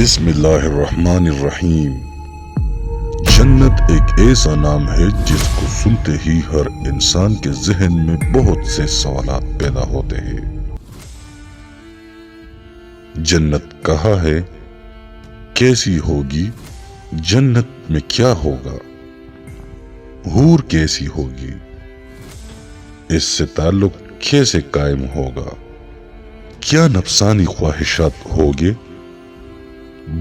بسم اللہ الرحمن الرحیم۔ جنت ایک ایسا نام ہے جس کو سنتے ہی ہر انسان کے ذہن میں بہت سے سوالات پیدا ہوتے ہیں۔ جنت کہاں ہے؟ کیسی ہوگی؟ جنت میں کیا ہوگا؟ حور کیسی ہوگی؟ اس سے تعلق کیسے قائم ہوگا؟ کیا نفسانی خواہشات ہوگے؟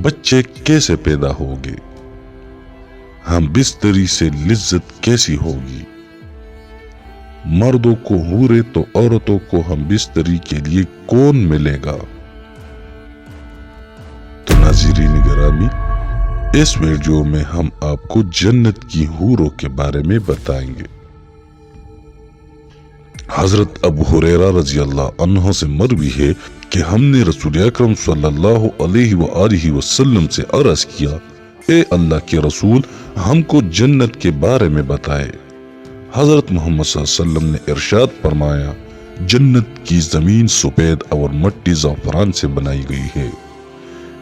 بچے کیسے پیدا ہوگے؟ ہم بستری سے لذت کیسی ہوگی؟ مردوں کو حورے تو عورتوں کو ہم بستری کے لیے کون ملے گا؟ تو ناظرین گرامی، اس ویڈیو میں ہم آپ کو جنت کی حوروں کے بارے میں بتائیں گے۔ حضرت ابو ہریرہ رضی اللہ عنہ سے مروی ہے کہ ہم نے رسول اکرم صلی اللہ علیہ وآلہ وسلم سے عرض کیا، اے اللہ کے رسول، ہم کو جنت کے بارے میں بتائے۔ حضرت محمد صلی اللہ علیہ وسلم نے ارشاد فرمایا، جنت کی زمین سفید اور مٹی زعفران سے بنائی گئی ہے۔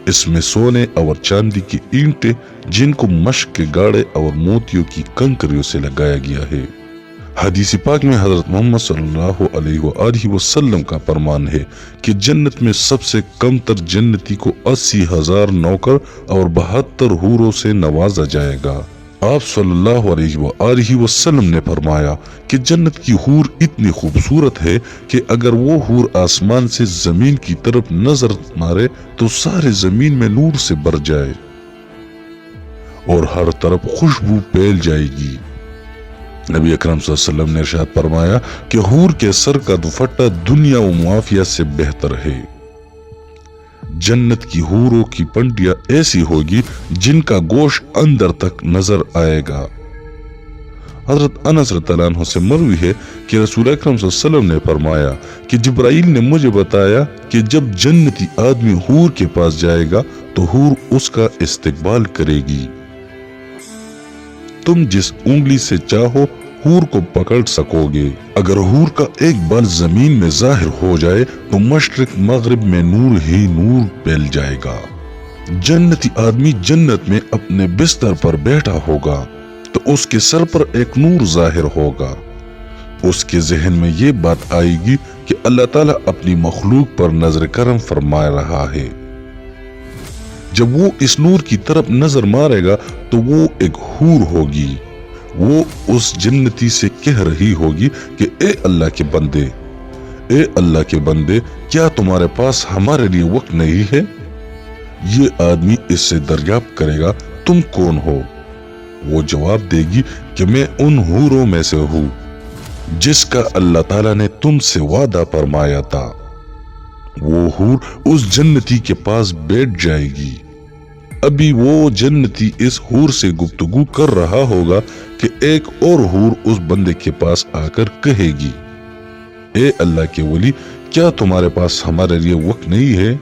اس میں سونے اور چاندی کی اینٹیں جن کو مشق کے گاڑے اور موتیوں کی کنکریوں سے لگایا گیا ہے۔ حدیث پاک میں حضرت محمد صلی اللہ علیہ وآلہ وسلم کا فرمان ہے کہ جنت میں سب سے کم تر جنتی کو 80,000 نوکر اور 72 حوروں سے نوازا جائے گا۔ آپ صلی اللہ علیہ وآلہ وسلم نے فرمایا کہ جنت کی حور اتنی خوبصورت ہے کہ اگر وہ حور آسمان سے زمین کی طرف نظر مارے تو سارے زمین میں نور سے بھر جائے اور ہر طرف خوشبو پھیل جائے گی۔ نبی اکرم صلی اللہ علیہ وسلم نے ارشاد فرمایا کہ حور کے سر کا دوپٹہ دنیا و معافیہ سے بہتر ہے۔ جنت کی حوروں کی پنڈیاں ایسی ہوگی جن کا گوشت اندر تک نظر آئے گا۔ حضرت انس رضی اللہ عنہ سے مروی ہے کہ رسول اکرم صلی اللہ علیہ وسلم نے فرمایا کہ جبرائیل نے مجھے بتایا کہ جب جنتی آدمی حور کے پاس جائے گا تو حور اس کا استقبال کرے گی۔ تم جس انگلی سے چاہو حور کو پکڑ سکو گے۔ اگر حور کا ایک بال زمین میں ظاہر ہو جائے تو مشرق مغرب میں نور ہی نور پھیل جائے گا۔ جنتی آدمی جنت میں اپنے بستر پر بیٹھا ہوگا تو اس کے سر پر ایک نور ظاہر ہوگا۔ اس کے ذہن میں یہ بات آئے گی کہ اللہ تعالیٰ اپنی مخلوق پر نظر کرم فرما رہا ہے۔ جب وہ اس نور کی طرف نظر مارے گا تو وہ ایک حور ہوگی۔ وہ اس جنتی سے کہہ رہی ہوگی کہ اے اللہ کے بندے، اے اللہ کے بندے، کیا تمہارے پاس ہمارے لیے وقت نہیں ہے؟ یہ آدمی اس سے دریافت کرے گا، تم کون ہو؟ وہ جواب دے گی کہ میں ان حوروں میں سے ہوں جس کا اللہ تعالیٰ نے تم سے وعدہ فرمایا تھا۔ وہ حور اس جنتی کے پاس بیٹھ جائے گی۔ ابھی وہ جنتی اس حور سے گفتگو کر رہا ہوگا کہ ایک اور حور اس بندے کے پاس آ کر کہے گی، اے اللہ کے ولی، کیا تمہارے پاس ہمارے لیے وقت نہیں ہے؟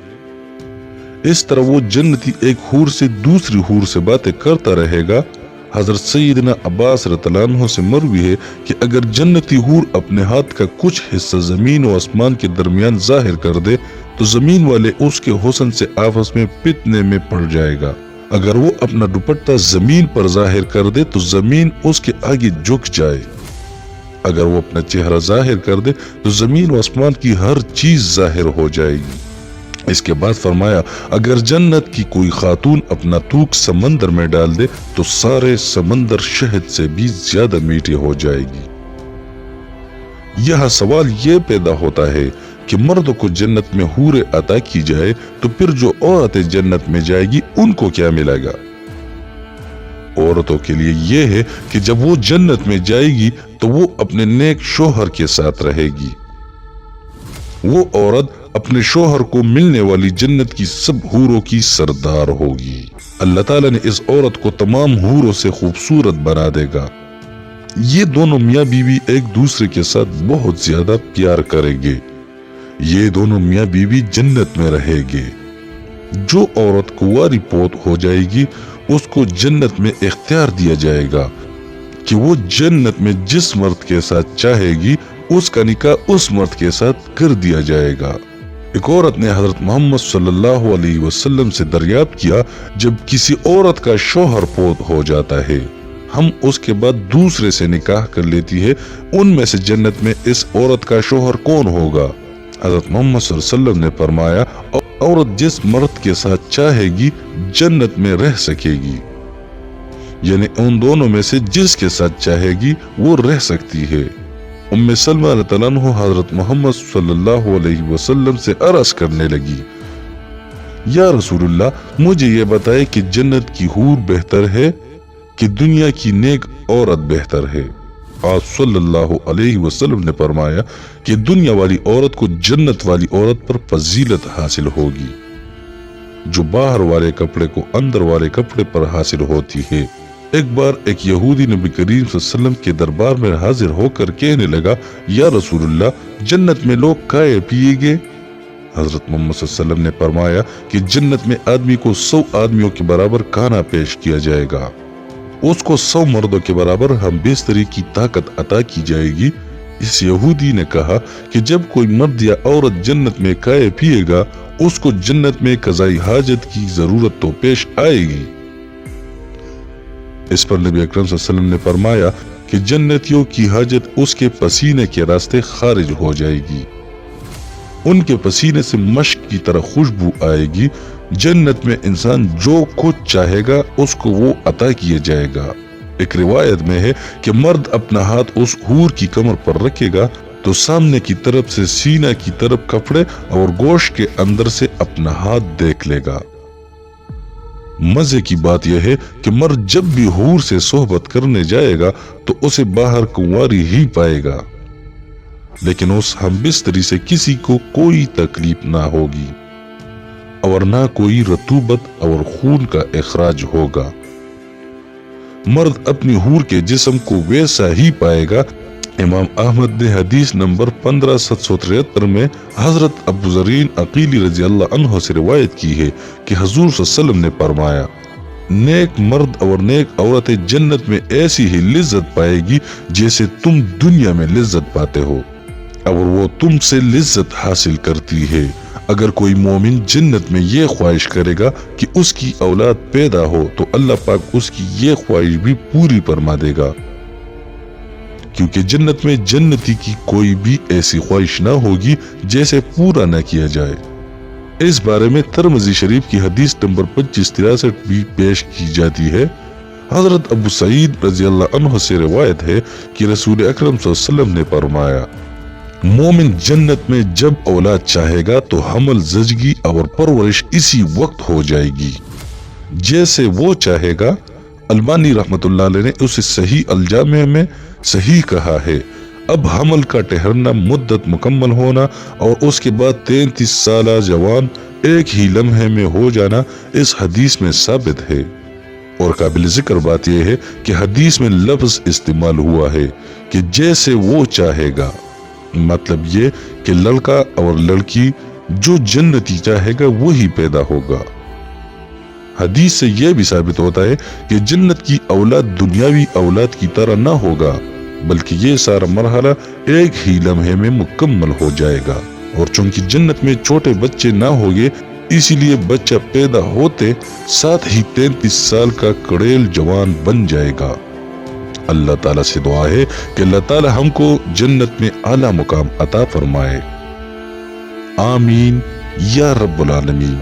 اس طرح وہ جنتی ایک حور سے دوسری حور سے باتیں کرتا رہے گا۔ حضرت سیدنا عباس رضی اللہ عنہ سے مروی ہے کہ اگر جنتی حور اپنے ہاتھ کا کچھ حصہ زمین و آسمان کے درمیان ظاہر کر دے تو زمین والے اس کے حسن سے آپس میں فتنے میں پڑ جائے گا۔ اگر وہ اپنا دوپٹہ زمین پر ظاہر کر دے تو زمین اس کے آگے جھک جائے۔ اگر وہ اپنا چہرہ ظاہر کر دے تو زمین و آسمان کی ہر چیز ظاہر ہو جائے گی۔ اس کے بعد فرمایا، اگر جنت کی کوئی خاتون اپنا تھوک سمندر میں ڈال دے تو سارے سمندر شہد سے بھی زیادہ میٹھے ہو جائے گی۔ یہاں سوال یہ پیدا ہوتا ہے کہ مردوں کو جنت میں حوریں عطا کی جائے تو پھر جو عورتیں جنت میں جائے گی ان کو کیا ملے گا؟ عورتوں کے لیے یہ ہے کہ جب وہ جنت میں جائے گی تو وہ اپنے نیک شوہر کے ساتھ رہے گی۔ وہ عورت اپنے شوہر کو ملنے والی جنت کی سب حوروں کی سردار ہوگی۔ اللہ تعالیٰ نے اس عورت کو تمام حوروں سے خوبصورت بنا دے گا۔ یہ دونوں میاں بیوی ایک دوسرے کے ساتھ بہت زیادہ پیار کریں گے۔ یہ دونوں میاں بیوی جنت میں رہے گے۔ جو عورت کنواری پوت ہو جائے گی اس کو جنت میں اختیار دیا جائے گا کہ وہ جنت میں جس مرد کے ساتھ چاہے گی اس کا نکاح اس مرد کے ساتھ کر دیا جائے گا۔ ایک عورت نے حضرت محمد صلی اللہ علیہ وسلم سے دریافت کیا، جب کسی عورت کا شوہر فوت ہو جاتا ہے، ہم اس کے بعد دوسرے سے نکاح کر لیتی ہے، ان میں سے جنت میں اس عورت کا شوہر کون ہوگا؟ حضرت محمد صلی اللہ علیہ وسلم نے فرمایا، عورت جس مرد کے ساتھ چاہے گی جنت میں رہ سکے گی، یعنی ان دونوں میں سے جس کے ساتھ چاہے گی وہ رہ سکتی ہے۔ ام سلمہ رضی اللہ عنہ حضرت محمد صلی اللہ علیہ وسلم سے عرض کرنے لگی، یا رسول اللہ، مجھے یہ بتائے کہ جنت کی حور بہتر ہے کہ دنیا کی نیک عورت بہتر ہے؟ آپ صلی اللہ علیہ وسلم نے فرمایا کہ دنیا والی عورت کو جنت والی عورت پر فضیلت حاصل ہوگی، جو باہر والے کپڑے کو اندر والے کپڑے پر حاصل ہوتی ہے۔ ایک بار ایک یہودی نبی کریم صلی اللہ علیہ وسلم کے دربار میں حاضر ہو کر کہنے لگا، یا رسول اللہ، جنت میں لوگ کھائے پیے گے؟ حضرت محمد صلی اللہ علیہ وسلم نے فرمایا کہ جنت میں آدمی کو 100 آدمیوں کے برابر کھانا پیش کیا جائے گا، اس کو 100 مردوں کے برابر ہم بستری کی طاقت عطا کی جائے گی۔ اس یہودی نے کہا کہ جب کوئی مرد یا عورت جنت میں کھائے پیے گا، اس کو جنت میں قضائی حاجت کی ضرورت تو پیش آئے گی۔ اس پر نبی اکرم صلی اللہ علیہ وسلم نے فرمایا کہ جنتیوں کی حاجت اس کے پسینے کے راستے خارج ہو جائے گی، ان کے پسینے سے مشک کی طرح خوشبو آئے گی۔ جنت میں انسان جو کچھ چاہے گا اس کو وہ عطا کیا جائے گا۔ ایک روایت میں ہے کہ مرد اپنا ہاتھ اس حور کی کمر پر رکھے گا تو سامنے کی طرف سے سینہ کی طرف کپڑے اور گوشت کے اندر سے اپنا ہاتھ دیکھ لے گا۔ مزے کی بات یہ ہے کہ مرد جب بھی حور سے صحبت کرنے جائے گا تو اسے باہر کنواری ہی پائے گا، لیکن اس ہم بستری سے کسی کو کوئی تکلیف نہ ہوگی اور نہ کوئی رطوبت اور خون کا اخراج ہوگا۔ مرد اپنی حور کے جسم کو ویسا ہی پائے گا۔ امام احمد نے حدیث نمبر 15773 میں حضرت ابو ذرین عقیلی رضی اللہ عنہ سے روایت کی ہے کہ حضور صلی اللہ علیہ وسلم نے فرمایا، نیک مرد اور نیک عورتیں جنت میں ایسی ہی لذت پائے گی جیسے تم دنیا میں لذت پاتے ہو، اور وہ تم سے لذت حاصل کرتی ہے۔ اگر کوئی مومن جنت میں یہ خواہش کرے گا کہ اس کی اولاد پیدا ہو تو اللہ پاک اس کی یہ خواہش بھی پوری فرما دے گا، کیونکہ جنت میں جنتی کی کوئی بھی ایسی خواہش نہ ہوگی جیسے پورا نہ کیا جائے۔ اس بارے میں ترمذی شریف کی حدیث نمبر 2563 بھی پیش کی جاتی ہے۔ حضرت ابو سعید رضی اللہ عنہ سے روایت ہے کہ رسول اکرم صلی اللہ علیہ وسلم نے فرمایا، مومن جنت میں جب اولاد چاہے گا تو حمل، زچگی اور پرورش اسی وقت ہو جائے گی جیسے وہ چاہے گا۔ البانی رحمت اللہ علیہ نے اسے صحیح الجامع میں صحیح کہا ہے۔ اب حمل کا ٹھہرنا، مدت مکمل ہونا اور اس کے بعد 33 سالہ جوان ایک ہی لمحے میں ہو جانا اس حدیث میں ثابت ہے۔ اور قابل ذکر بات یہ ہے کہ حدیث میں لفظ استعمال ہوا ہے کہ جیسے وہ چاہے گا، مطلب یہ کہ لڑکا اور لڑکی جو جنتی چاہے گا وہی پیدا ہوگا۔ حدیث سے یہ بھی ثابت ہوتا ہے کہ جنت کی اولاد دنیاوی اولاد کی طرح نہ ہوگا، بلکہ یہ سارا مرحلہ ایک ہی لمحے میں مکمل ہو جائے گا۔ اور چونکہ جنت میں چھوٹے بچے نہ ہوگے، اسی لیے بچہ پیدا ہوتے ساتھ ہی 33 سال کا کڑیل جوان بن جائے گا۔ اللہ تعالیٰ سے دعا ہے کہ اللہ تعالیٰ ہم کو جنت میں اعلیٰ مقام عطا فرمائے۔ آمین یا رب العالمین۔